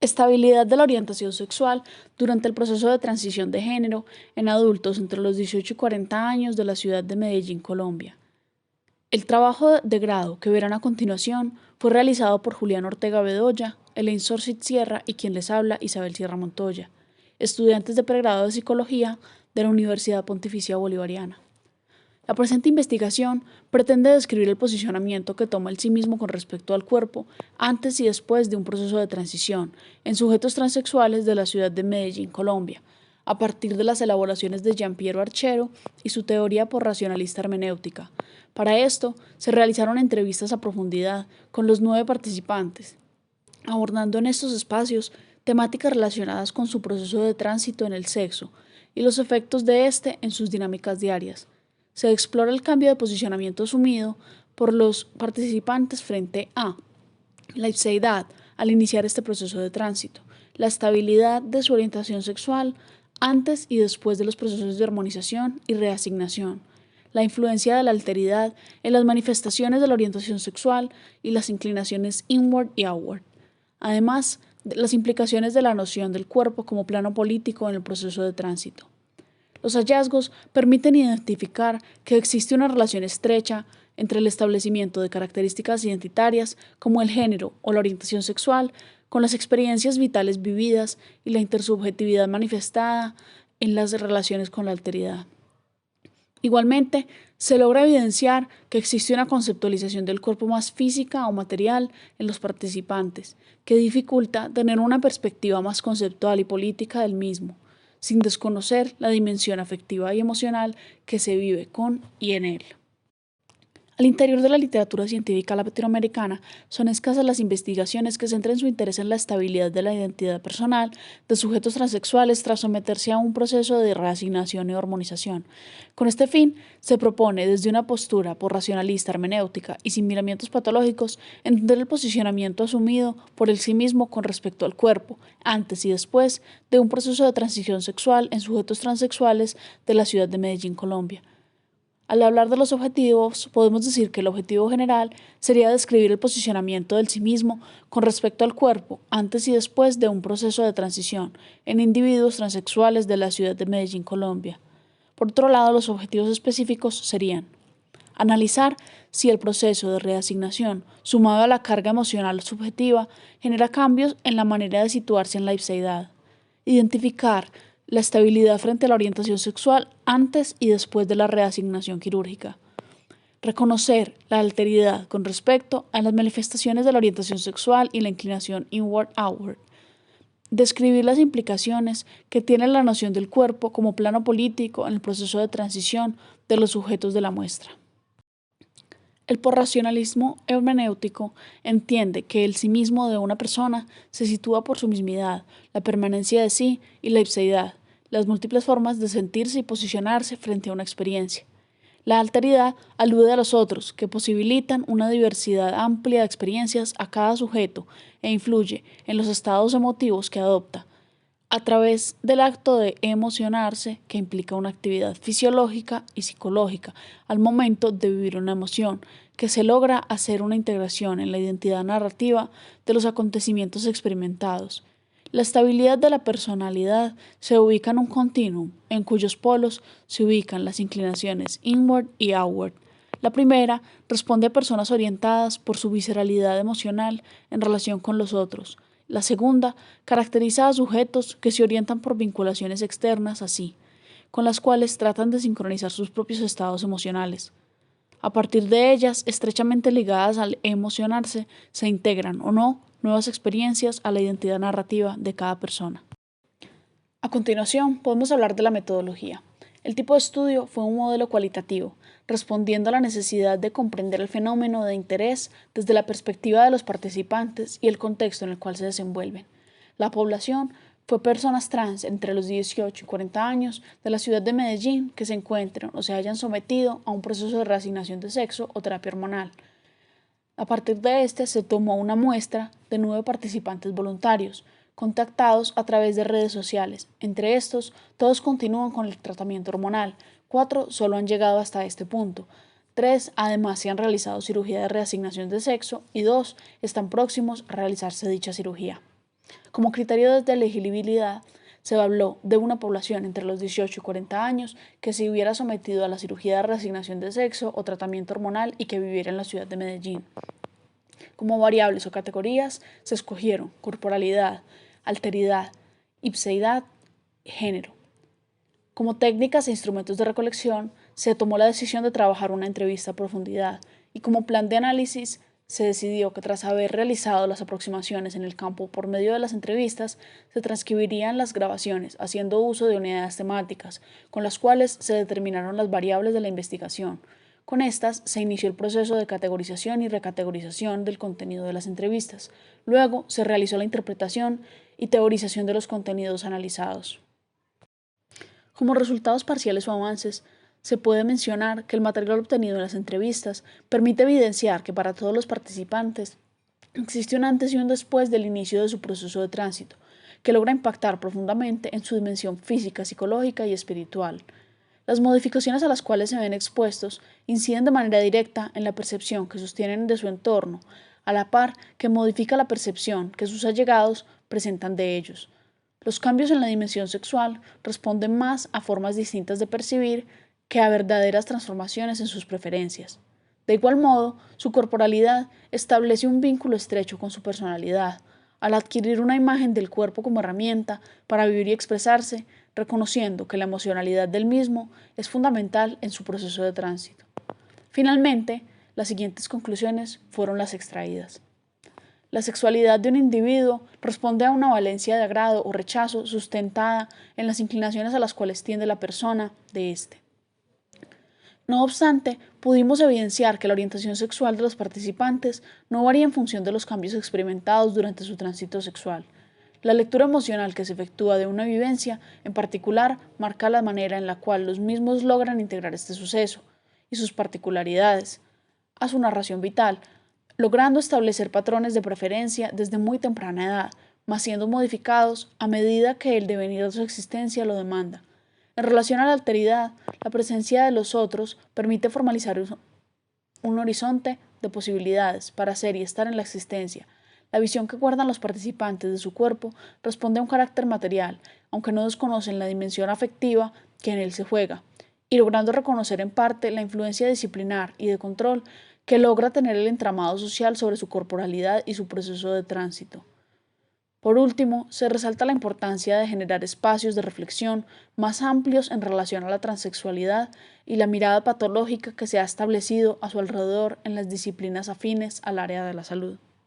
Estabilidad de la orientación sexual durante el proceso de transición de género en adultos entre los 18 y 40 años de la ciudad de Medellín, Colombia. El trabajo de grado que verán a continuación fue realizado por Julián Ortega Bedoya, Elaine Sorcit Sierra y quien les habla, Isabel Sierra Montoya, estudiantes de pregrado de Psicología de la Universidad Pontificia Bolivariana. La presente investigación pretende describir el posicionamiento que toma el sí mismo con respecto al cuerpo antes y después de un proceso de transición en sujetos transexuales de la ciudad de Medellín, Colombia, a partir de las elaboraciones de Gianpiero Archero y su teoría por racionalista hermenéutica. Para esto, se realizaron entrevistas a profundidad con los 9 participantes, abordando en estos espacios temáticas relacionadas con su proceso de tránsito en el sexo y los efectos de este en sus dinámicas diarias. Se explora el cambio de posicionamiento asumido por los participantes frente a la ipseidad al iniciar este proceso de tránsito, la estabilidad de su orientación sexual antes y después de los procesos de hormonización y reasignación, la influencia de la alteridad en las manifestaciones de la orientación sexual y las inclinaciones inward y outward, además de las implicaciones de la noción del cuerpo como plano político en el proceso de tránsito. Los hallazgos permiten identificar que existe una relación estrecha entre el establecimiento de características identitarias como el género o la orientación sexual con las experiencias vitales vividas y la intersubjetividad manifestada en las relaciones con la alteridad. Igualmente, se logra evidenciar que existe una conceptualización del cuerpo más física o material en los participantes, que dificulta tener una perspectiva más conceptual y política del mismo, sin desconocer la dimensión afectiva y emocional que se vive con y en él. Al interior de la literatura científica latinoamericana, son escasas las investigaciones que centren su interés en la estabilidad de la identidad personal de sujetos transexuales tras someterse a un proceso de reasignación y hormonización. Con este fin, se propone, desde una postura por racionalista hermenéutica y sin miramientos patológicos, entender el posicionamiento asumido por el sí mismo con respecto al cuerpo, antes y después de un proceso de transición sexual en sujetos transexuales de la ciudad de Medellín, Colombia. Al hablar de los objetivos, podemos decir que el objetivo general sería describir el posicionamiento del sí mismo con respecto al cuerpo antes y después de un proceso de transición en individuos transexuales de la ciudad de Medellín, Colombia. Por otro lado, los objetivos específicos serían analizar si el proceso de reasignación, sumado a la carga emocional subjetiva, genera cambios en la manera de situarse en la ipseidad, identificar la estabilidad frente a la orientación sexual antes y después de la reasignación quirúrgica. Reconocer la alteridad con respecto a las manifestaciones de la orientación sexual y la inclinación inward-outward. Describir las implicaciones que tiene la noción del cuerpo como plano político en el proceso de transición de los sujetos de la muestra. El posracionalismo hermenéutico entiende que el sí mismo de una persona se sitúa por su mismidad, la permanencia de sí y la ipseidad, las múltiples formas de sentirse y posicionarse frente a una experiencia. La alteridad alude a los otros, que posibilitan una diversidad amplia de experiencias a cada sujeto e influye en los estados emotivos que adopta, a través del acto de emocionarse, que implica una actividad fisiológica y psicológica al momento de vivir una emoción, que se logra hacer una integración en la identidad narrativa de los acontecimientos experimentados. La estabilidad de la personalidad se ubica en un continuum, en cuyos polos se ubican las inclinaciones inward y outward. La primera responde a personas orientadas por su visceralidad emocional en relación con los otros. La segunda caracteriza a sujetos que se orientan por vinculaciones externas a sí, con las cuales tratan de sincronizar sus propios estados emocionales. A partir de ellas, estrechamente ligadas al emocionarse, se integran o no nuevas experiencias a la identidad narrativa de cada persona. A continuación, podemos hablar de la metodología. El tipo de estudio fue un modelo cualitativo, respondiendo a la necesidad de comprender el fenómeno de interés desde la perspectiva de los participantes y el contexto en el cual se desenvuelven. La población fue personas trans entre los 18 y 40 años de la ciudad de Medellín que se encuentran o se hayan sometido a un proceso de reasignación de sexo o terapia hormonal. A partir de este se tomó una muestra de 9 participantes voluntarios, contactados a través de redes sociales. Entre estos, todos continúan con el tratamiento hormonal, 4 solo han llegado hasta este punto, 3 además se han realizado cirugía de reasignación de sexo y 2 están próximos a realizarse dicha cirugía. Como criterio de elegibilidad, se habló de una población entre los 18 y 40 años que se hubiera sometido a la cirugía de reasignación de sexo o tratamiento hormonal y que viviera en la ciudad de Medellín. Como variables o categorías se escogieron corporalidad, alteridad, ipseidad, género. Como técnicas e instrumentos de recolección, se tomó la decisión de trabajar una entrevista a profundidad y como plan de análisis se decidió que tras haber realizado las aproximaciones en el campo por medio de las entrevistas, se transcribirían las grabaciones haciendo uso de unidades temáticas, con las cuales se determinaron las variables de la investigación. Con estas se inició el proceso de categorización y recategorización del contenido de las entrevistas. Luego se realizó la interpretación y teorización de los contenidos analizados. Como resultados parciales o avances, se puede mencionar que el material obtenido en las entrevistas permite evidenciar que para todos los participantes existe un antes y un después del inicio de su proceso de tránsito, que logra impactar profundamente en su dimensión física, psicológica y espiritual. Las modificaciones a las cuales se ven expuestos inciden de manera directa en la percepción que sostienen de su entorno, a la par que modifica la percepción que sus allegados presentan de ellos. Los cambios en la dimensión sexual responden más a formas distintas de percibir que a verdaderas transformaciones en sus preferencias. De igual modo, su corporalidad establece un vínculo estrecho con su personalidad, al adquirir una imagen del cuerpo como herramienta para vivir y expresarse, reconociendo que la emocionalidad del mismo es fundamental en su proceso de tránsito. Finalmente, las siguientes conclusiones fueron las extraídas. La sexualidad de un individuo responde a una valencia de agrado o rechazo sustentada en las inclinaciones a las cuales tiende la persona de éste. No obstante, pudimos evidenciar que la orientación sexual de los participantes no varía en función de los cambios experimentados durante su tránsito sexual. La lectura emocional que se efectúa de una vivencia, en particular, marca la manera en la cual los mismos logran integrar este suceso y sus particularidades a su narración vital, logrando establecer patrones de preferencia desde muy temprana edad, mas siendo modificados a medida que el devenir de su existencia lo demanda. En relación a la alteridad, la presencia de los otros permite formalizar un horizonte de posibilidades para ser y estar en la existencia. La visión que guardan los participantes de su cuerpo responde a un carácter material, aunque no desconocen la dimensión afectiva que en él se juega, y logrando reconocer en parte la influencia disciplinar y de control que logra tener el entramado social sobre su corporalidad y su proceso de tránsito. Por último, se resalta la importancia de generar espacios de reflexión más amplios en relación a la transexualidad y la mirada patológica que se ha establecido a su alrededor en las disciplinas afines al área de la salud.